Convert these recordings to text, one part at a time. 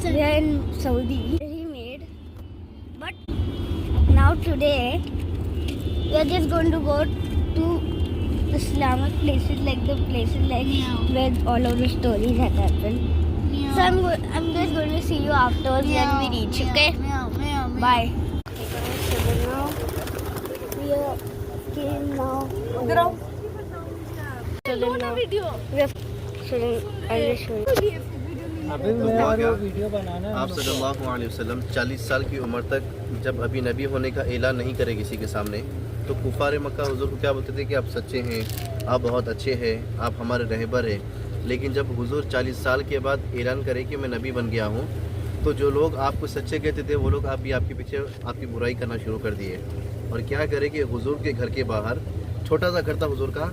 We are in Saudi. He made, but now today we are just going to go to Islamic places, like the places like where all of the stories have happened. So I'm just going to see you afterwards when we reach. Okay? Bye. We are came now. آپ صلی اللہ علیہ وسلم 40 سال کی عمر تک جب ابھی نبی ہونے کا اعلان نہیں کرے کسی کے سامنے تو کفار مکہ حضور کو کیا بولتے تھے کہ آپ سچے ہیں، آپ بہت اچھے ہیں، آپ ہمارے رہبر ہیں. لیکن جب حضور 40 سال کے بعد اعلان کرے کہ میں نبی بن گیا ہوں تو جو لوگ آپ کو سچے کہتے تھے وہ لوگ آپ بھی آپ کے پیچھے آپ کی برائی کرنا شروع کر دیے. اور کیا کرے کہ حضور کے گھر کے باہر چھوٹا سا گھر تھا حضور کا،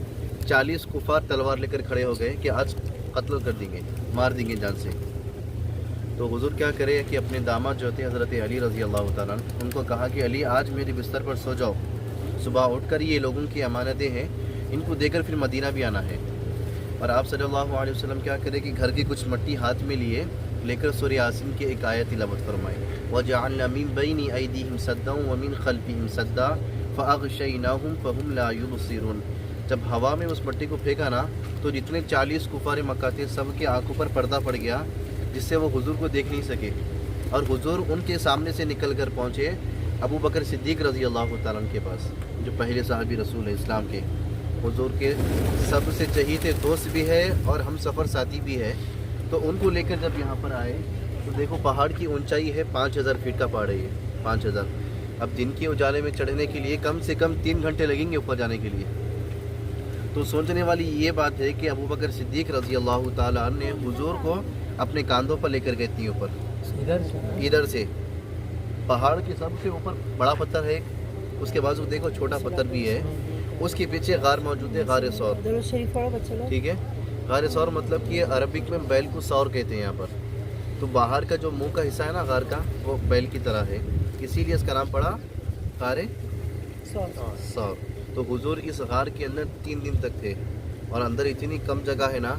40 کفار تلوار لے کر کھڑے ہو گئے کہ آج قتل کر دیں گے، مار دیں گے جان سے. تو حضور کیا کرے کہ اپنے داماد جو تھے حضرت علی رضی اللہ تعالیٰ عنہ، ان کو کہا کہ علی آج میرے بستر پر سو جاؤ، صبح اٹھ کر یہ لوگوں کی امانتیں ہیں ان کو دے کر پھر مدینہ بھی آنا ہے. اور آپ صلی اللہ علیہ وسلم کیا کرے کہ گھر کی کچھ مٹی ہاتھ میں لیے لے کر سورہ یاسین کی ایک آیت تلاوت فرمائے. وَجَعَلْنَا مِن بَيْنِ أَيْدِيهِمْ سَدًّا وَمِنْ خَلْفِهِمْ سَدًّا فَأَغْشَيْنَاهُمْ فَهُمْ لَا يُبْصِرُونَ. جب ہوا میں اس مٹی کو پھینکا نا تو جتنے 40 کفار مکہ تھے سب کی آنکھوں پر پردہ پڑ گیا جس سے وہ حضور کو دیکھ نہیں سکے. اور حضور ان کے سامنے سے نکل کر پہنچے ابو بکر صدیق رضی اللہ تعالیٰ عنہ کے پاس، جو پہلے صحابی رسول ہیں اسلام کے، حضور کے سب سے چہیتے دوست بھی ہے اور ہم سفر ساتھی بھی ہے. تو ان کو لے کر جب یہاں پر آئے تو دیکھو پہاڑ کی اونچائی ہے 5000 فٹ کا پہاڑ ہے یہ 5000. اب دن کے اجالے میں چڑھنے کے لیے کم سے کم 3 گھنٹے لگیں گے اوپر جانے کے لیے. تو سوچنے والی یہ بات ہے کہ ابو بکر صدیق رضی اللہ تعالیٰ عنہ نے حضور کو اپنے کاندھوں پر لے کر گئے تھے اوپر ادھر سے. پہاڑ کے سب سے اوپر بڑا پتھر ہے، اس کے بازو دیکھو چھوٹا پتھر بھی ہے، اس کے پیچھے غار موجود ہے، غار ثور. ٹھیک ہے، غار ثور مطلب کہ عربک میں بیل کو ثور کہتے ہیں یہاں پر. تو باہر کا جو منہ کا حصہ ہے نا غار کا وہ بیل کی طرح ہے، اسی لیے اس کا نام پڑا غار ثور. تو حضور اس غار کے اندر 3 دن تک تھے اور اندر اتنی کم جگہ ہے نا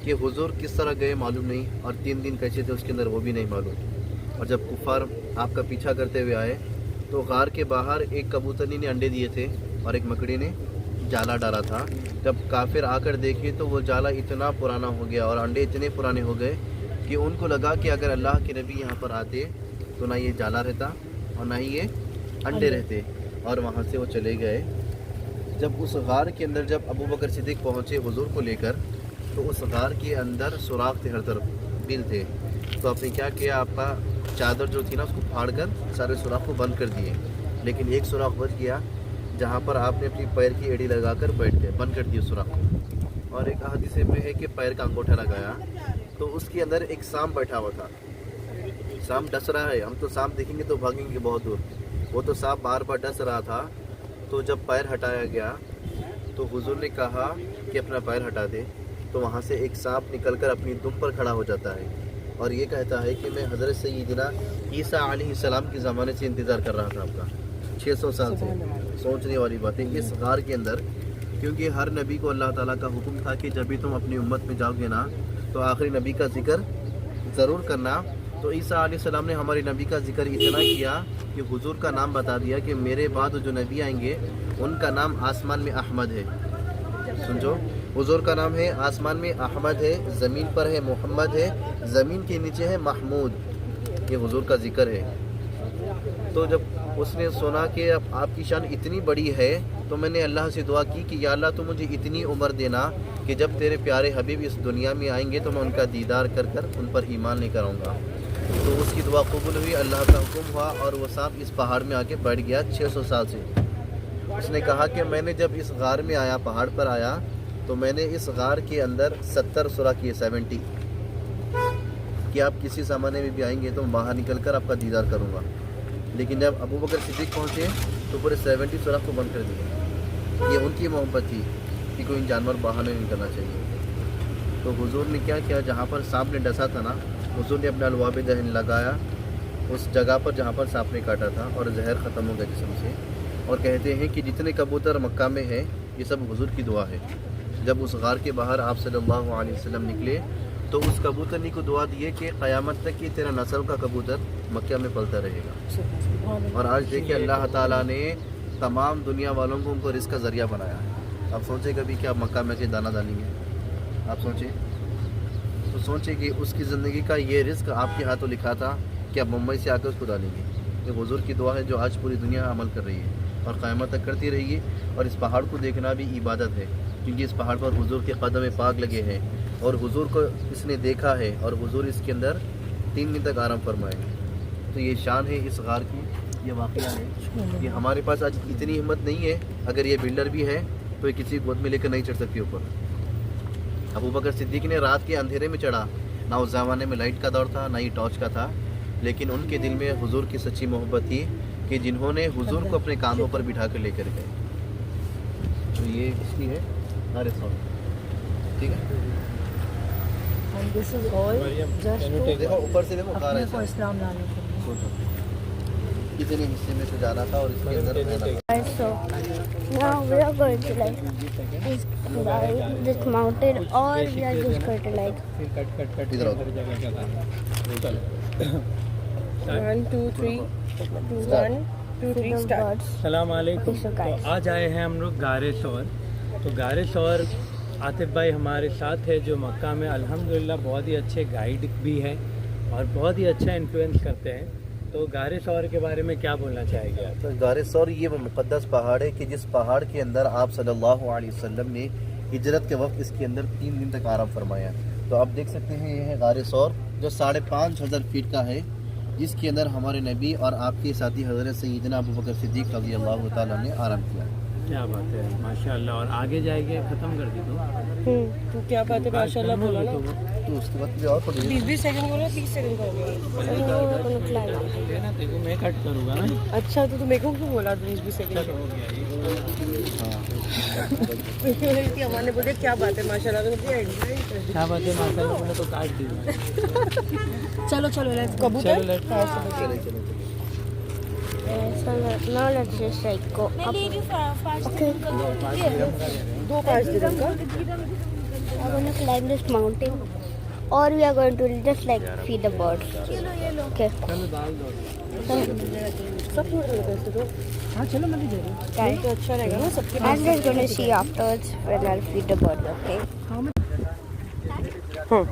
کہ حضور کس طرح گئے معلوم نہیں، اور 3 دن کیسے تھے اس کے اندر وہ بھی نہیں معلوم. اور جب کفار آپ کا پیچھا کرتے ہوئے آئے تو غار کے باہر ایک کبوترنی نے انڈے دیے تھے اور ایک مکڑی نے جالا ڈالا تھا. جب کافر آ کر دیکھے تو وہ جالا اتنا پرانا ہو گیا اور انڈے اتنے پرانے ہو گئے کہ ان کو لگا کہ اگر اللہ کے نبی یہاں پر آتے تو نہ یہ جالا رہتا اور نہ ہی یہ انڈے رہتے، اور وہاں سے وہ چلے گئے. جب اس غار کے اندر جب ابو بکر صدیق پہنچے حضور کو لے کر تو اس غار کے اندر سوراخ تھے، ہر طرف بل تھے. تو آپ نے کیا کیا، آپ کا چادر جو تھی نا اس کو پھاڑ کر سارے سوراخ کو بند کر دیے، لیکن ایک سوراخ بچ گیا جہاں پر آپ نے اپنی پیر کی ایڑی لگا کر بیٹھ گئے، بند کر دی سوراخ کو. اور ایک حدیث میں ہے کہ پیر کا انگوٹھا لگایا تو اس کے اندر ایک سانپ بیٹھا ہوا تھا. سانپ ڈس رہا ہے، ہم تو سانپ دیکھیں گے تو بھاگیں گے بہت دور، وہ تو سانپ بار بار ڈس رہا تھا. تو جب پیر ہٹایا گیا تو حضور نے کہا کہ اپنا پیر ہٹا دے، تو وہاں سے ایک سانپ نکل کر اپنی دم پر کھڑا ہو جاتا ہے اور یہ کہتا ہے کہ میں حضرت سیدنا عیسیٰ علیہ السلام کے زمانے سے انتظار کر رہا تھا آپ کا، 600 سال سے. سوچنے والی بات ہے اس غار کے اندر، کیونکہ ہر نبی کو اللہ تعالیٰ کا حکم تھا کہ جب بھی تم اپنی امت میں جاؤ گے نا تو آخری نبی کا ذکر ضرور کرنا. تو عیسیٰ علیہ السلام نے ہمارے نبی کا ذکر اتنا کیا کہ حضور کا نام بتا دیا کہ میرے بعد جو نبی آئیں گے ان کا نام آسمان میں احمد ہے. سمجھو، حضور کا نام ہے آسمان میں احمد ہے، زمین پر ہے محمد ہے، زمین کے نیچے ہے محمود. یہ حضور کا ذکر ہے. تو جب اس نے سنا کہ اب آپ کی شان اتنی بڑی ہے تو میں نے اللہ سے دعا کی کہ یا اللہ تو مجھے اتنی عمر دینا کہ جب تیرے پیارے حبیب اس دنیا میں آئیں گے تو میں ان کا دیدار کر کر ان پر ایمان لے کر آؤں گا. تو اس کی دعا قبول ہوئی، اللہ کا حکم ہوا اور وہ سانپ اس پہاڑ میں آ کے بیٹھ گیا 600 سال سے. اس نے کہا کہ میں نے جب اس غار میں آیا، پہاڑ پر آیا، تو میں نے اس غار کے اندر 70 سورہ کیے، 70، کہ آپ کسی زمانے میں بھی آئیں گے تو میں باہر نکل کر آپ کا دیدار کروں گا. لیکن جب ابو بکر صدیق پہنچے تو پورے 70 سورہ کو بند کر دیے. یہ ان کی محبت تھی کہ کوئی جانور باہر نہیں نکلنا چاہیے. تو حضور نے کیا کیا، جہاں پر سانپ نے ڈسا تھا نا، حضور نے اپنا الواب دہن لگایا اس جگہ پر جہاں پر سانپ نے کاٹا تھا اور زہر ختم ہو گیا جسم سے. اور کہتے ہیں کہ جتنے کبوتر مکہ میں ہیں یہ سب حضور کی دعا ہے. جب اس غار کے باہر آپ صلی اللہ علیہ وسلم نکلے تو اس کبوترنی کو دعا دیے کہ قیامت تک کہ تیرا نسل کا کبوتر مکہ میں پلتا رہے گا. اور آج دیکھیں اللہ تعالیٰ نے تمام دنیا والوں کو ان کو رزق کا ذریعہ بنایا ہے. آپ سوچیں کبھی کہ آپ مکہ میں کے دانہ ڈالیں گے؟ آپ سوچیں تو سوچیں کہ اس کی زندگی کا یہ رزق آپ کے ہاتھوں لکھا تھا کہ آپ ممبئی سے آ کر اس کو ڈالیں گے. یہ حضور کی دعا ہے جو آج پوری دنیا عمل کر رہی ہے اور قیامت تک کرتی رہی ہے. اور اس پہاڑ کو دیکھنا بھی عبادت ہے کیونکہ اس پہاڑ پر حضور کے قدم پاک لگے ہیں اور حضور کو اس نے دیکھا ہے اور حضور اس کے اندر 3 دن تک آرام فرمائے. تو یہ شان ہے اس غار کی, یہ واقعہ ہے. یہ ہمارے پاس آج اتنی ہمت نہیں ہے, اگر یہ بلڈر بھی ہے تو یہ کسی گود میں لے کر نہیں چڑھ سکتی اوپر. ابو بکر صدیق نے رات کے اندھیرے میں چڑھا, نہ اس زمانے میں لائٹ کا دور تھا نہ ہی ٹارچ کا تھا, لیکن ان کے دل میں حضور کی سچی محبت تھی کہ جنہوں نے حضور کو اپنے کاندھوں پر بٹھا کر لے کر گئے. تو یہ اس کی ہے ہمارے ساتھ, ٹھیک ہے. And this is all just to دیکھو اوپر سے دیکھو اپنے کو اسلام لانے کے لیے. سوچو کتنے حصے میں سے جانا تھا اور اس کے اندر رہنا تھا. Guys, so now we are going to like this mountain, or we are just going to like ادھر آؤ. 1 2 3 1 2 3 the start. birds. السلام علیکم. So تو guys, آج آئے ہیں ہم لوگ غار ثور. تو غار ثور عاطف بھائی ہمارے ساتھ ہے جو مکہ میں الحمدللہ بہت ہی اچھے گائیڈ بھی ہیں اور بہت ہی اچھا انفلوئنس کرتے ہیں. تو غار ثور کے بارے میں کیا بولنا چاہے گے آپ؟ تو غار ثور یہ وہ مقدس پہاڑ ہے کہ جس پہاڑ کے اندر آپ صلی اللہ علیہ وسلم نے ہجرت کے وقت اس کے اندر 3 دن تک آرام فرمایا. تو آپ دیکھ سکتے ہیں یہ ہے غار ثور جو 5,500 فیٹ کا ہے, جس کے اندر ہمارے نبی اور آپ کے ساتھی حضرت سیدنا ابو بکر صدیق رضی اللہ تعالیٰ نے آرام کیا. کیا بات ہے, ماشاء اللہ. اور آگے جائے گے ختم کر دی تو تو کیا بات ہے ماشاءاللہ بولا نا. تو اس کے بعد بھی اور پڑھ 20 سیکنڈ بولا 30 سیکنڈ ہو گیا. نا دیکھو میں کٹ کروں گا نا. اچھا تو میرے کو کیوں بولا 20 سیکنڈ؟ ہو گیا ہمارے نے بولے کیا بات ہے ماشاءاللہ. تو کیا بات ہے ماشاء اللہ, میں نے تو کاٹ دی. چلو چلو کبوتر. چلے چلے. so now let's just like go up. Okay, دو کاش دے دوں گا. we are going to climb this mountain, or we are going to just like feed the birds. Okay. چلو ڈال دو. سب چھوڑ دو ایسے تو. ہاں چلو میں بھی دے دوں. Guys, تو اچھا رہے گا نا سب کے I'm just going to see afterwards when I'll feed the birds. Okay. ہاں.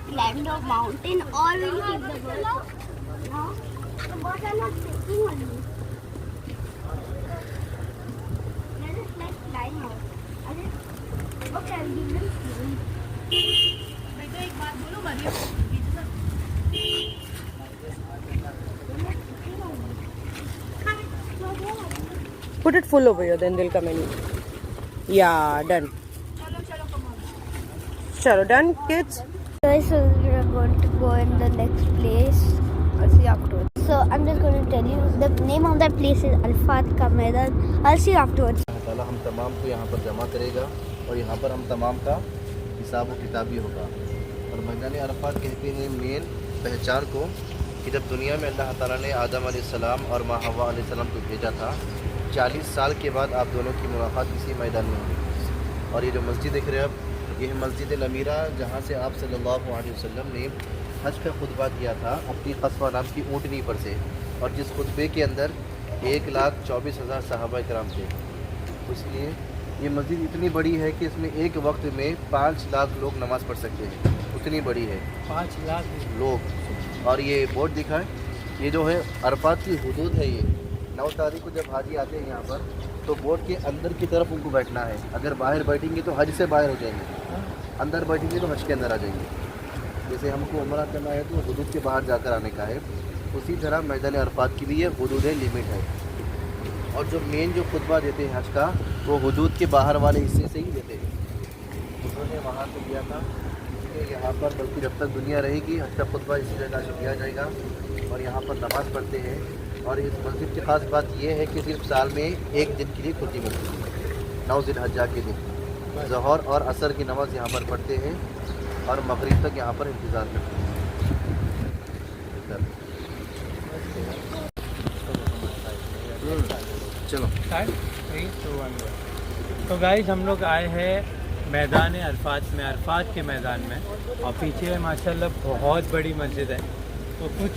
Climb the mountain, or we'll feed the birds. No, the birds are not sitting on me. They're just like flying out. Okay, I'll give them food. Put it full over here, then they'll come in. Yeah, done. Chalo, done, kids. Guys, so we are going to go in the next place. I'll see you afterwards. So I'm just going to tell you the name of that place is Arafat ka Maidan. I'll see you afterwards. اللہ تعالیٰ ہم تمام کو یہاں پر جمع کرے گا اور یہاں پر ہم تمام کا حساب و کتاب بھی ہوگا. اور میدان عرفات کہتے ہیں مین پہچان کو کہ جب دنیا میں اللہ تعالیٰ نے آدم علیہ السلام اور ماں حوا علیہ السلام کو بھیجا تھا, 40 سال کے بعد آپ دونوں کی ملاقات اسی میدان میں ہوئی. اور یہ جو مسجد دیکھ رہے ہیں آپ, یہ ہے مسجد نمیرہ, جہاں سے آپ صلی اللہ علیہ وسلم نے حج کا خطبہ کیا تھا اپنی قصوہ نام کی اونٹنی پر سے, اور جس خطبے کے اندر 1,24,000 صحابہ کرام تھے. اس لیے یہ مسجد اتنی بڑی ہے کہ اس میں ایک وقت میں 5 لاکھ لوگ نماز پڑھ سکتے ہیں, اتنی بڑی ہے 5 لاکھ لوگ. اور یہ بورڈ دکھا ہے, یہ جو ہے عرفات کی حدود ہے. یہ 9 تاریخ کو جب حاجی آتے ہیں یہاں پر تو بورڈ کے اندر کی طرف ان کو بیٹھنا ہے. اگر باہر بیٹھیں گے تو حج سے باہر ہو جائیں گے, اندر بیٹھیں گے تو حج کے اندر آ جائیں گے. جیسے ہم کو عمرہ کرنا ہے تو حدود کے باہر جا کر آنے کا ہے, اسی طرح میدان عرفات کی بھی یہ حدود لمٹ ہے. اور جو مین جو خطبہ دیتے ہیں حج کا, وہ حدود کے باہر والے حصے سے ہی دیتے ہیں. انہوں نے وہاں سے دیا تھا کہ یہاں پر بلکہ جب تک دنیا رہے گی حج کا خطبہ اسی جگہ سے دیا جائے گا. اور یہاں پر نماز پڑھتے ہیں. اور اس مسجد کی خاص بات یہ ہے کہ صرف سال میں 1 دن کے لیے کھلتی مسجد ہے, 9 ذی الحجہ کے دن ظہر اور عصر کی نماز یہاں پر پڑھتے ہیں اور مغرب تک یہاں پر انتظار کرتے ہیں. चलो स्टार्ट 3 2 1 तो गाइस हम लोग आए हैं मैदान अरफात में, अरफात के मैदान में, और पीछे माशाल्लाह बहुत बड़ी मस्जिद है। तो कुछ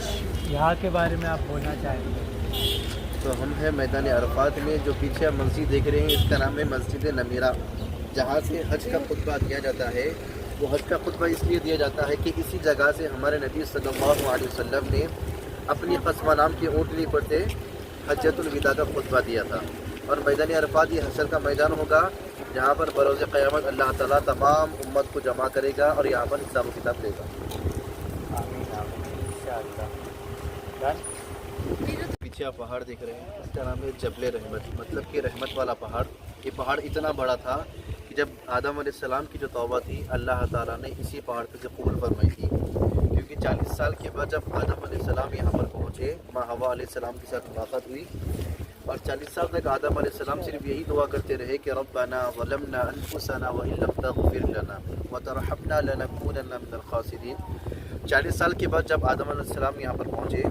यहाँ के बारे में आप बोलना चाहेंगे? तो हम हैं मैदान अरफात में, जो पीछे आप मस्जिद देख रहे हैं इसका नाम है मस्जिद नमीरा, जहाँ से हज का खुतबा दिया जाता है। वो हज का खुतबा इसलिए दिया जाता है कि इसी जगह से हमारे नबी सल्लल्लाहु अलैहि वसल्लम ने अपनी क़स्मा नाम की ऊँटनी पर से हज्जतुल विदा का खुतबा दिया था। और मैदान अरफात ये हशर का मैदान होगा, जहाँ पर बरोज़ क़यामत अल्लाह ताला तमाम उम्मत को जमा करेगा और यहाँ पर हिसाब किताब लेगा। पीछे आप पहाड़ देख रहे हैं, इसका नाम है जबल रहमत, मतलब कि रहमत वाला पहाड़। ये पहाड़ इतना बड़ा था कि जब आदम अलैहिस्सलाम की जो तौबा थी अल्लाह ताला ने इसी पहाड़ पे से कबूल फरमाई थी। क्योंकि 40 साल के बाद जब आदम अलैहिस्सलाम यहाँ पर पहुँचे, माँ हवा अलैहिस्सलाम के साथ मुलाकात हुई, और 40 साल तक आदम अलैहिस्सलाम सिर्फ यही दुआ करते रहे कि रब्बना ज़लमना अनफुसना व इन लम तग़फिर लना व तरहमना लनकूनन्ना मिनल ख़ासिरीन। 40 साल के बाद जब आदम अलैहिस्सलाम यहाँ पर पहुँचे,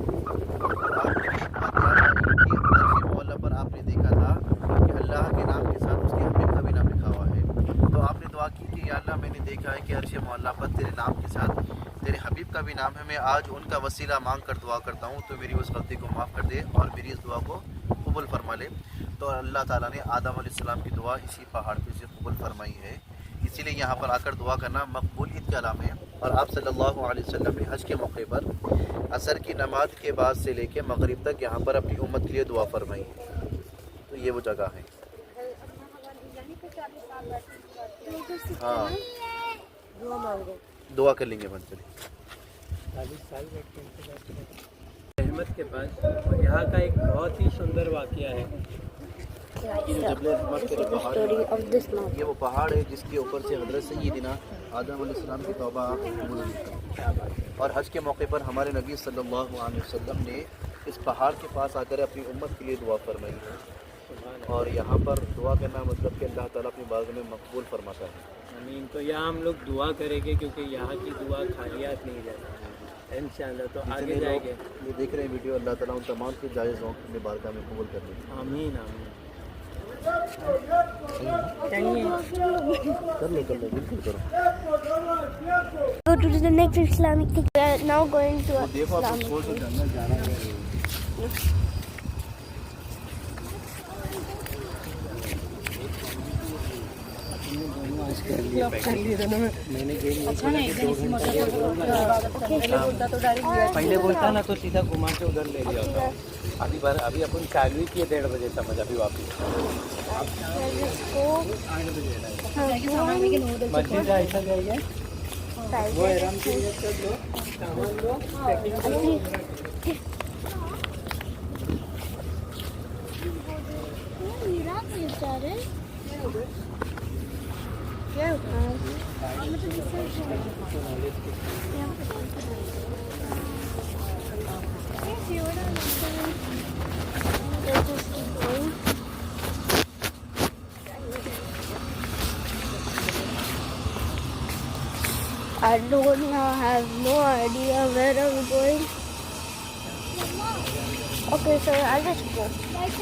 पर आपने देखा था कि अल्लाह के नाम के साथ उसके हबीब का भी नाम लिखा हुआ है। तो आपने दुआ की कि या अल्लाह मैंने देखा है कि अर्श मौला पर तेरे नाम के साथ तेरे हबीब का भी नाम है, मैं आज उनका वसीला मांग कर दुआ करता हूँ, तो मेरी उस गलती को माफ़ कर दे और मेरी इस दुआ को कबूल फरमा ले। तो अल्लाह ताला ने आदम अलैहिस्सलाम की दुआ इसी पहाड़ पे से कबूल फरमाई है। इसीलिए यहाँ पर आकर दुआ करना मकबूलियत का अलाम है। और आप सल्लल्लाहु अलैहि वसल्लम ने हज के मौके पर असर की नमाज के बाद से लेकर मगरिब तक यहाँ पर अपनी उम्मत के लिए दुआ फरमाई है। तो ये वो जगह है। हाँ, दुआ कर लेंगे बन चलिए। 40 साल रहमत के पास यहाँ का एक बहुत ही सुंदर वाक़या है। ये वो पहाड़ है जिसके ऊपर से हज़रत सय्यदना आदम अलैहिस्सलाम की तौबा कबूल हुई। और हज के मौके पर हमारे नबी सल्लल्लाहु अलैहि वसल्लम ने इस पहाड़ के पास आकर अपनी उम्मत के लिए दुआ फरमाई है। और यहाँ पर दुआ करना मतलब कि अल्लाह ताला अपनी बारगाह में मकबूल फरमाता है। आमीन। तो यहाँ हम लोग दुआ करेंगे क्योंकि यहाँ की दुआ खालियात नहीं जाती इंशाअल्लाह। तो आगे जाएंगे। ये देख रहे हैं वीडियो, अल्लाह ताला उन तमाम के जायज़ वक्त अपनी बारगाह में कबूल कर ले। आमीन आमीन। कर लो बिल्कुल करो। Go to the next Islamic thing. We are now going to देखो आप Islamic. सोच जाना जाना है। पहले बोलता ना तो सीधा घुमा के उधर ले लिया होता। अभी अपन चालू ही किए 1:30 बजे समझ, अभी वापस मस्जिद ऐसा जाइए वो आराम से सामान लो packing I don't know, have no idea where I'm going. Okay, so I'll just go. I'll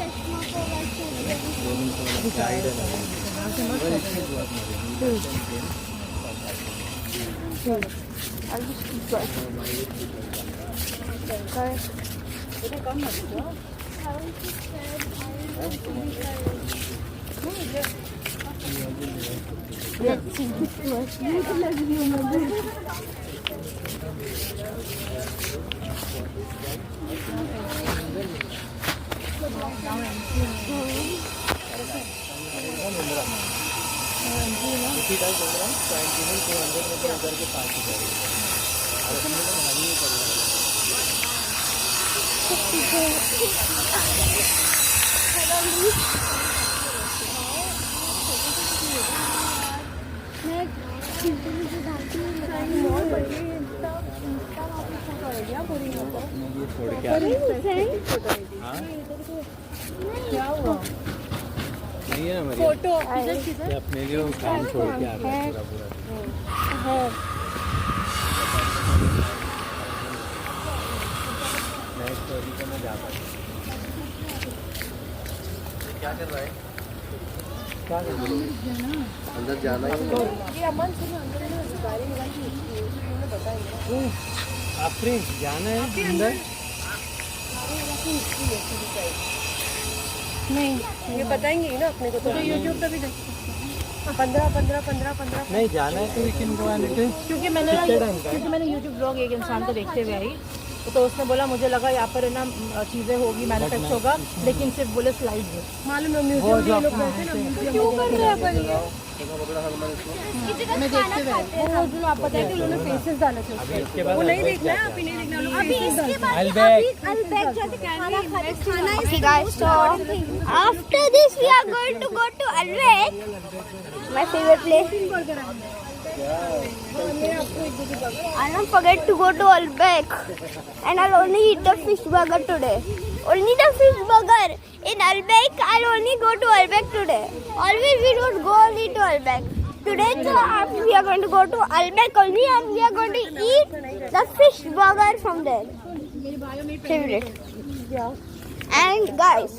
just keep going. Guys. Let's see this नहीं है ना फोटो अपने लिए काम छोड़ के आ रहे हैं पूरा नेक्स्ट स्टोरी को मैं जाता हूँ। क्या कर रहा है? क्या कर रहे हो? अंदर जाना है। आफरीन जाना है अंदर? नहीं, ये बताएंगे ही ना अपने को, तो यूट्यूब पे भी 15 नहीं जाना है तो वी कैन गो एंड क्योंकि मैंने यूट्यूब ब्लॉग एक इंसान को देखते हुए आई, तो उसने बोला मुझे लगा यहाँ पर है ना चीज़ें होगी, मैन्युफैक्चर होगा, लेकिन सिर्फ बोले स्लाइड है। मालूम है म्यूजियम में लोग रहते हैं ना, क्यों कर रहे हैं पर ये? मैं देखते हुए वो जो आप बताए थे उन्होंने फेसेस डाले थे उसके, वो नहीं देखना है, अभी नहीं देखना, अभी इसके बाद Albeck Okay guys, so after this we are going to go to Albeck, my favorite place. I'll not forget to go to Albeck, and I'll only eat the fish burger today. Only the fish burger in Albeck. I'll only go to Albeck today. Always we don't go only to Albeck. Today so we are going to go to Albeck only, and we are going to eat the fish burger from there. Favorite. And guys,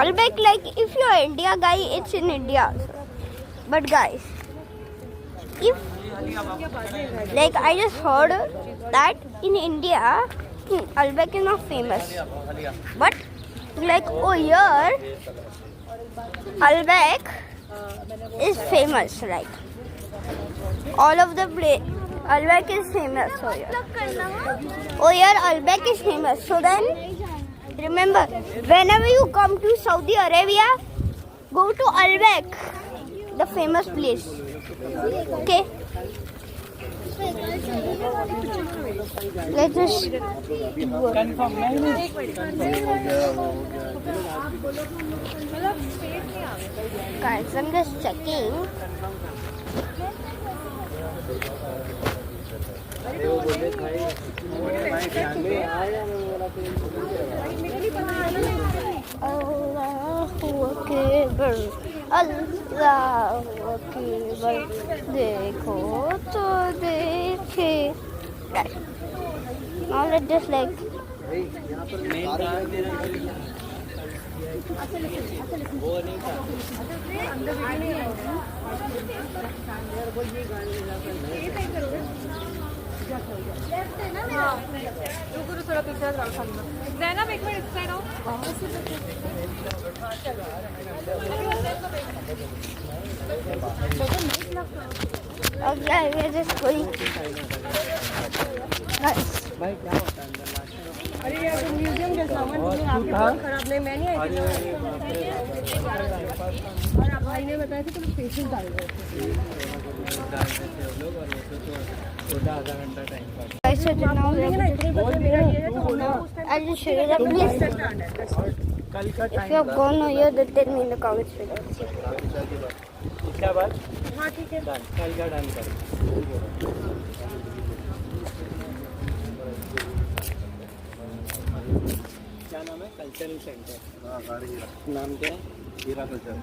Albeck, like if you're an India guy, it's in India also. But guys, if like I just heard that in India, Albeck is not famous. But like here, Albeck is famous. Like all of the place, Albeck is famous. So here Albeck is famous. So then, remember, whenever you come to Saudi Arabia, go to Albeck, the famous place. Okay. Let's just go. Guys, I'm just checking. Allahu Akbar, Allahu Akbar, dekho to dekhe. Right. Now let's just like Zainab एक minute side आओ। okay, we're just going. Nice. भाई क्या होता है अंदर last? अरे यार तो म्यूजियम के सामान आपके बहुत खराब नहीं, मैं नहीं आई थी। और आप भाई ने बताया था तो फेशियल डाल रहे थे वो लोग, और वो तो आधा घंटा time pass. Guys, so now I'll just show you the place. कल का If you have gone here, then tell me in the comments below. क्या बात? हाँ ठीक है। डन, कल का डन कर। क्या नाम है? Cultural centre. नाम क्या है? Heera culture.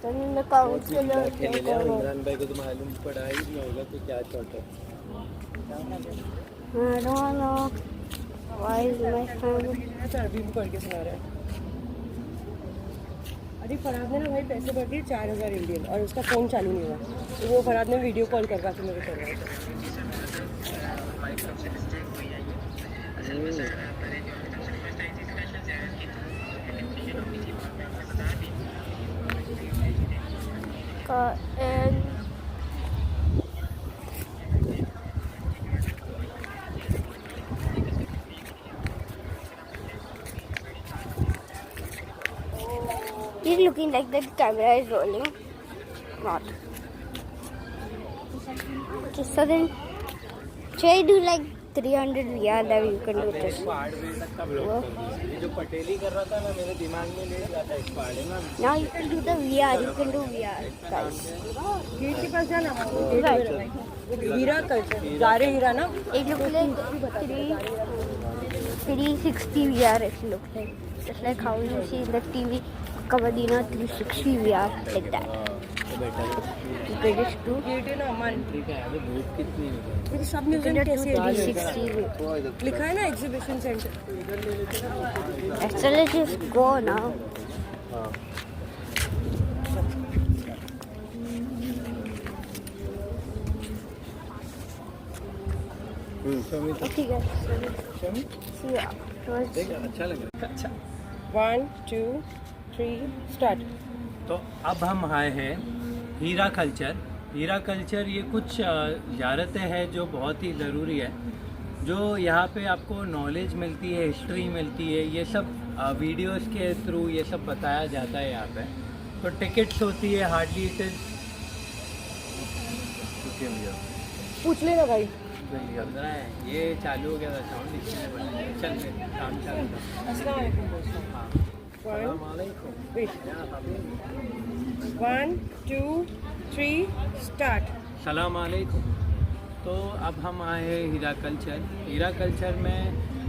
Tell me in the comments below. Imran भाई को तो मालूम पड़ा ही नहीं होगा तो क्या शॉट है? I don't know. Why is my phone? अभी भी पढ़ के सुना रहा है। अरे फरहाद ने ना भाई पैसे भर दिए 4000 इंडियन, और उसका फ़ोन चालू नहीं हुआ, तो वो फरहाद ने वीडियो कॉल करवा के मेरे को करवाया। And he's looking like the camera is rolling. Not. Okay, so then should I do like 300 VR that you can do this? 8 बजे तक का ब्लॉग। ये जो पटेली कर रहा था ना, मेरे दिमाग में ले जाता है इसको आड़े ना। Now you can do the VR. You can do VR, guys. Gate के पास जाना, Right. हीरा कल्चर, जारे हीरा ना। It looks like 360 VR. It looks like just like how you see in the TV, Kabadina 360 VR, like that. Better है. Biggest two. Gate है ना मन. ठीक है. अभी धूप कितनी है. सब म्यूजियम कैसे है? 360. लिखा है ना exhibition centre. Actually, just go now. हाँ. Okay, guys. See you afterwards. देख अच्छा लग रहा है. अच्छा. 1 2 3 स्टार्ट. तो अब हम आए हैं हीरा कल्चर. हीरा कल्चर ये कुछ ज़ियारतें हैं जो बहुत ही ज़रूरी है, जो यहाँ पे आपको नॉलेज मिलती है, हिस्ट्री मिलती है. ये सब वीडियोस के थ्रू ये सब बताया जाता है यहाँ पे. तो टिकट्स होती है हार्डली इट इज़. पूछ लेना भाई. ये चालू हो गया था साउंड, इसलिए बंद किया. चल फिर काम चालू था. अस्सलाम वालेकुम दोस्तों. हाँ. 1 2 3 स्टार्ट. सलाम अलैकुम. तो अब हम आए हैं हीरा कल्चर. हीरा कल्चर में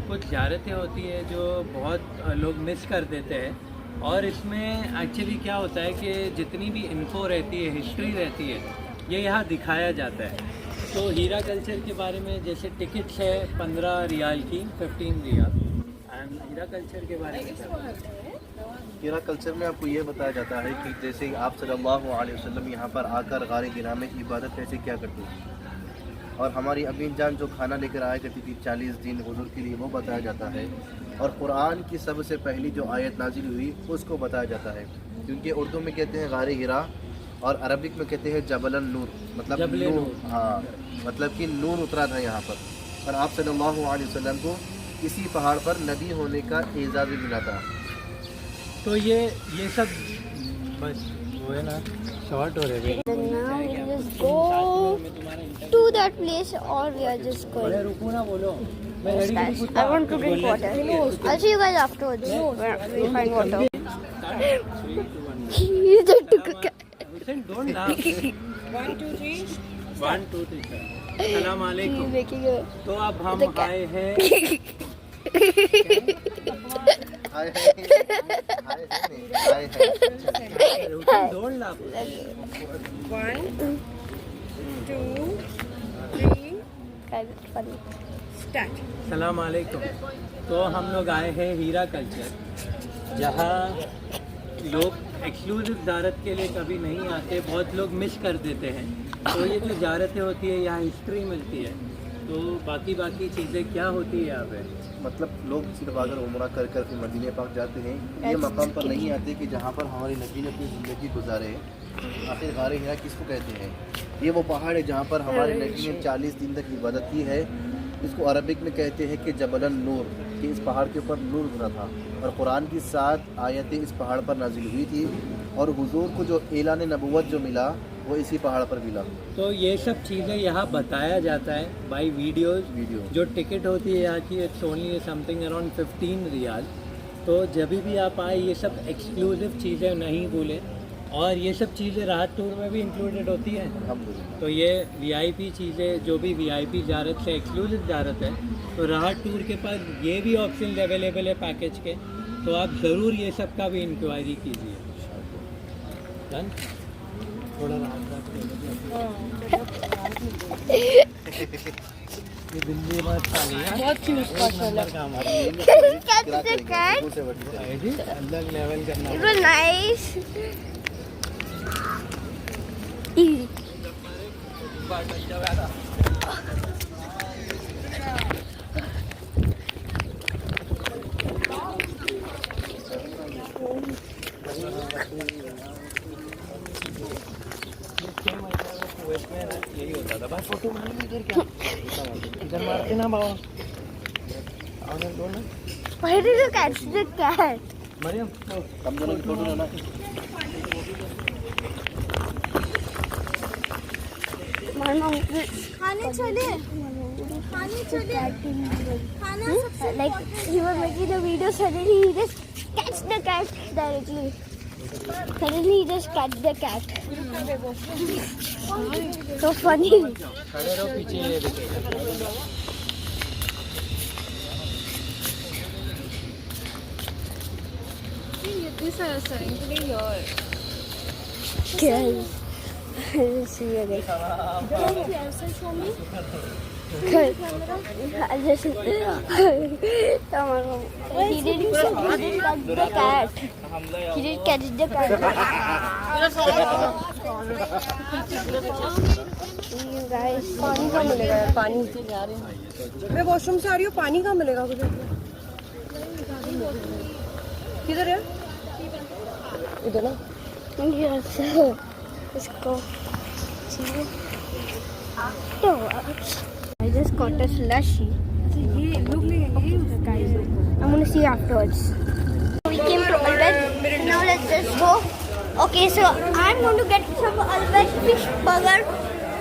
कुछ ज़ियारतें होती है जो बहुत लोग मिस कर देते हैं. और इसमें एक्चुअली क्या होता है कि जितनी भी इन्फो रहती है, हिस्ट्री रहती है, ये यहाँ दिखाया जाता है. तो हीरा कल्चर के बारे में जैसे टिकट्स है 15 रियाल की, 15 रियाल. एंड हीरा कल्चर के बारे में क्या बताते हैं? हीरा कल्चर में आपको ये बताया जाता है कि जैसे आप सल्लल्लाहु अलैहि वसल्लम यहाँ पर आकर गार हिरा में इबादत कैसे क्या करते हैं, और हमारी अमीन जान जो खाना लेकर आया करती थी 40 दिन हुजूर के लिए, वो बताया जाता है. और कुरान की सबसे पहली जो आयत नाजिल हुई उसको बताया जाता है, क्योंकि उर्दू में कहते हैं गार हिरा और अरबिक में कहते हैं जबलन नूर, मतलब जबले नूर. नूर. हाँ, मतलब कि नूर उतरा था यहाँ पर. और आप सल्लल्लाहु अलैहि वसल्लम को इसी पहाड़ पर नबी होने का एजाज़ भी मिला था. तो ये सब बस वो है ना, शॉर्ट हो रहे हैं. Then now we just go to that place, or we are just going. रुको ना, बोलो. Yes, guys. I want to drink water. I'll see you guys afterwards. Where we find water. You just took a cat. Don't laugh. 1 2 3 1 2 3 सलाम He's अलैकुम. making a. तो अब हम The cat. आए हैं. हाय हाय. Don't laugh. 1 2 3 Guys, it's funny. Start. सलाम अलैकुम. तो हम लोग आए हैं हीरा कल्चर, जहाँ लोग एक्सक्लूसिव ज़ियारत के लिए कभी नहीं आते, बहुत लोग मिस कर देते हैं. तो ये जो ज़ियारतें होती है यहाँ हिस्ट्री मिलती है. तो बाकी चीज़ें क्या होती है यहाँ पे? मतलब लोग सिर्फ अगर उम्रा कर कर फिर मदीने पाक जाते हैं, ये मकाम पर नहीं आते कि जहाँ पर हमारे नबी ने अपनी ज़िंदगी गुजारे. आखिर गार हिरा किसको कहते हैं? ये वो पहाड़ है जहाँ पर हमारे नबी ने 40 दिन तक इबादत की है. इसको अरबिक में कहते हैं कि जबलन नूर, कि इस पहाड़ के ऊपर नूर उतरा था. और कुरान की 7 आयतें इस पहाड़ पर नाजिल हुई थी, और हुजूर को जो ऐलान नबुव्वत जो मिला वो इसी पहाड़ पर मिला. तो ये सब चीज़ें यहाँ बताया जाता है बाई वीडियो. जो टिकट होती है यहाँ की, it's only something around 15 riyal. तो जब भी आप आए ये सब एक्सक्लूसिव चीज़ें नहीं भूलें. और ये सब चीज़ें राहत टूर में भी इंक्लूडेड होती हैं. अल्हम्दुलिल्लाह. तो ये वीआईपी चीज़ें, जो भी वीआईपी ज़ियारत से एक्सक्लूसिव ज़ियारत है, तो राहत टूर के पास ये भी ऑप्शन अवेलेबल है पैकेज के. तो आप ज़रूर ये सब का भी इंक्वायरी कीजिए. डन. थोड़ा राहत ये दिल्ली में अच्छा नहीं है. बहुत चूज माशाल्लाह. काम आ Catch the cat. अलग लेवल करना. It was nice. Easy. यही होता था. बस फोटो मार लो. इधर क्या इधर मारते ना बाबा. Why did you catch the cat? Maryam हम दोनों की फोटो लेना. My mom. खाने चले Like he was making the video, suddenly he just catch the cat directly. Suddenly he just catch the cat. So funny. खड़े रहो, पीछे ये दिखेगा. These are essentially yours. Guys, See you again. Good. I just he didn't catch the cat. He didn't catch the cat. You guys, पानी कहाँ मिलेगा यार? पानी मैं वॉशरूम से आ रही हूँ, पानी कहाँ मिलेगा मुझे? किधर है? इधर ना? yes. Let's go. I just got a slushy. I'm gonna see afterwards. We came to Albert. Now let's just go. Okay, so I'm going to get some Albert fish burger.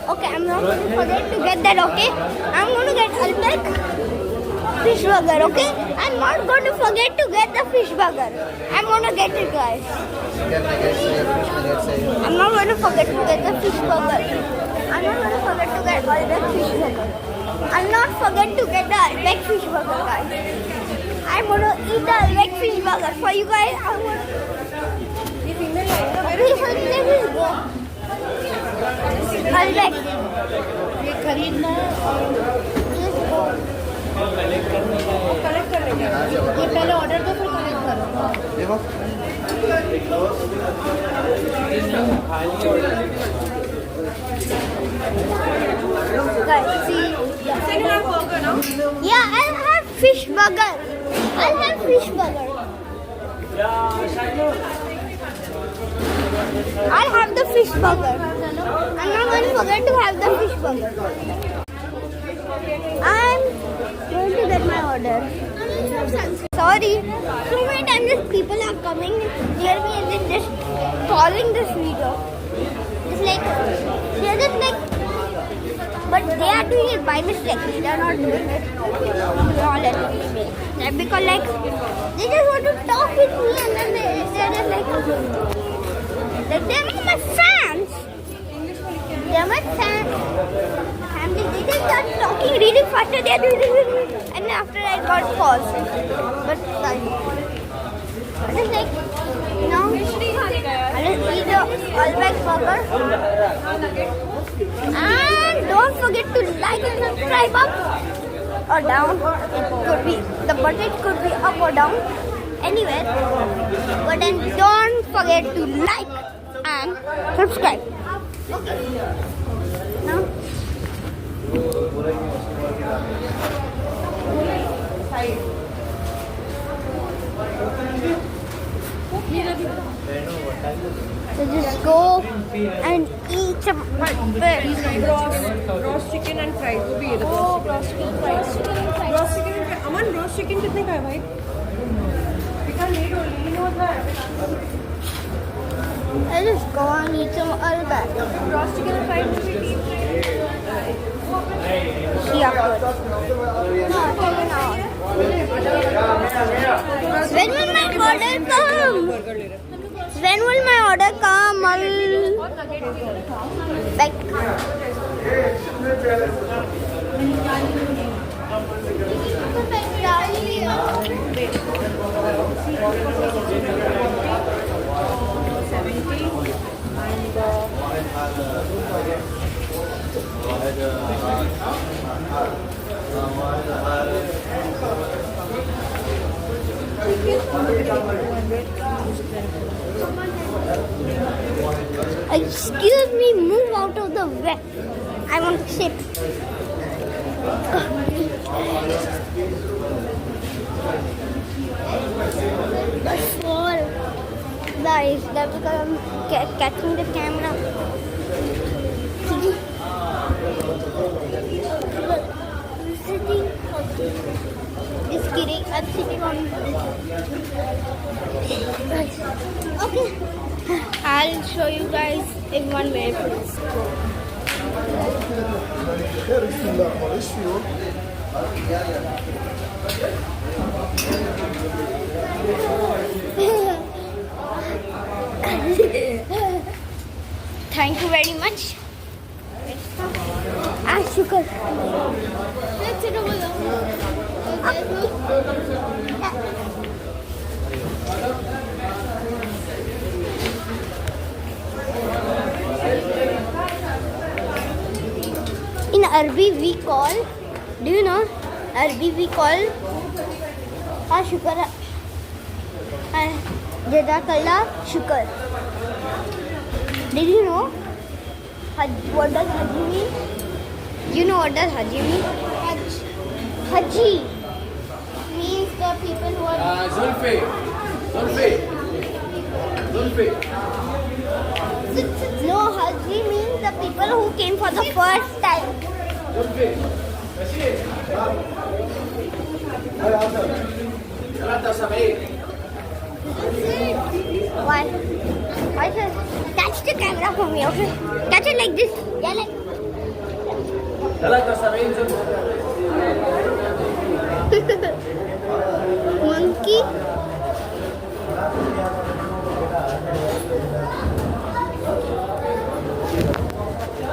Okay, I'm not going to forget to get that. Okay, I'm going to get Albert fish burger. Okay, I'm not going to forget to get the fish burger. I'm going to get it, guys. I'm not going to forget to get the fish burger. I'm not going to forget to get Albert fish burger. I'll not forget to get the Albert fish burger, guys. I'm going to eat the Albert fish burger for you guys. I'm going to... Okay, so let's go. Albert. ये खरीदना है और Let's go. Collect करने का है। ये पहले order दो फिर कलेक्ट करो। Guys, see. Second half burger ना? Yeah, I'll have fish burger. I'll have fish burger. I'll have the fish burger. I'm not going to forget to have the fish burger. I'm going to get my order. Sorry. So many times these people are coming near me and then just calling this video. It's like, they're just like, but they are doing it by mistake. They are not doing it honestly. Because like, they just want to talk with me and then they're just like they're not my fans. They're my fans. And they just start talking really fast and they're doing it. And after I got paused. But I just like, you know, I just eat the Albert burger. And don't forget to like and subscribe up or down. It could be, the button could be up or down, anywhere. But then don't forget to like and subscribe. Okay. Now. So just go and eat some roast chicken and fried वो भी है roast chicken fried roast chicken Aman roast chicken कितने का है भाई I just go and eat some Albert. Roast chicken fried See afterwards. No, now. When will my order come? When will my order come? Like. Excuse me, move out of the way. I want to sit. That's all. Guys, that's because I'm catching the camera. Sitting. Just kidding. I'm sitting on this. Okay. I'll show you guys in 1 minute. Thank you very much. Sugar. Let's sit over there. Arabic we call, do you know, Arabic we call shukar, Jazakallah shukar. Did you know what does Haji mean? You know what does Haji mean? Haji means the people who are... Zulfi. No, Haji means the people who came for the first time. Why? Why sir? Catch the camera for me, okay? Catch it like this. Yeah, like... Monkey.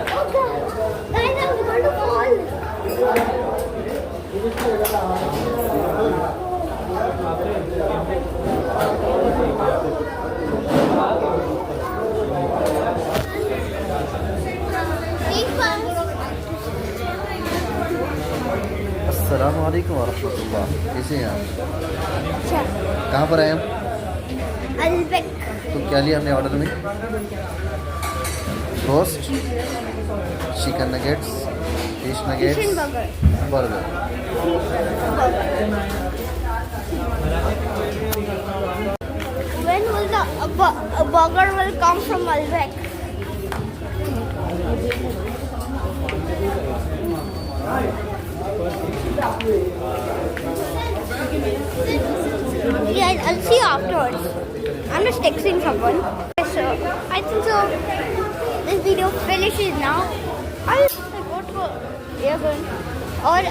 Oh God! Guys, I'm going to fall. अस्सलाम वालेकुम वरहमतुल्लाह। कैसे हैं आप? अच्छा, कहाँ पर आए हम? अल्बेक तो क्या लिया हमने ऑर्डर में? Roast, chicken nuggets, fish nuggets, chicken burger. Burger. When will the burger will come from Malbec? Yeah, I'll see you afterwards. I'm just texting someone. So I think so. This video finishes now. I'll go to Yemen, or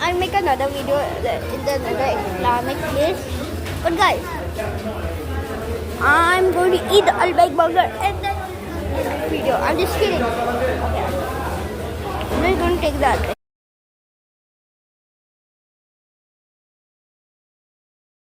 I'll make another video in another Islamic place. But guys, I'm going to eat the Albaik burger and then end this video. I'm just kidding. Okay. I'm just going to take that.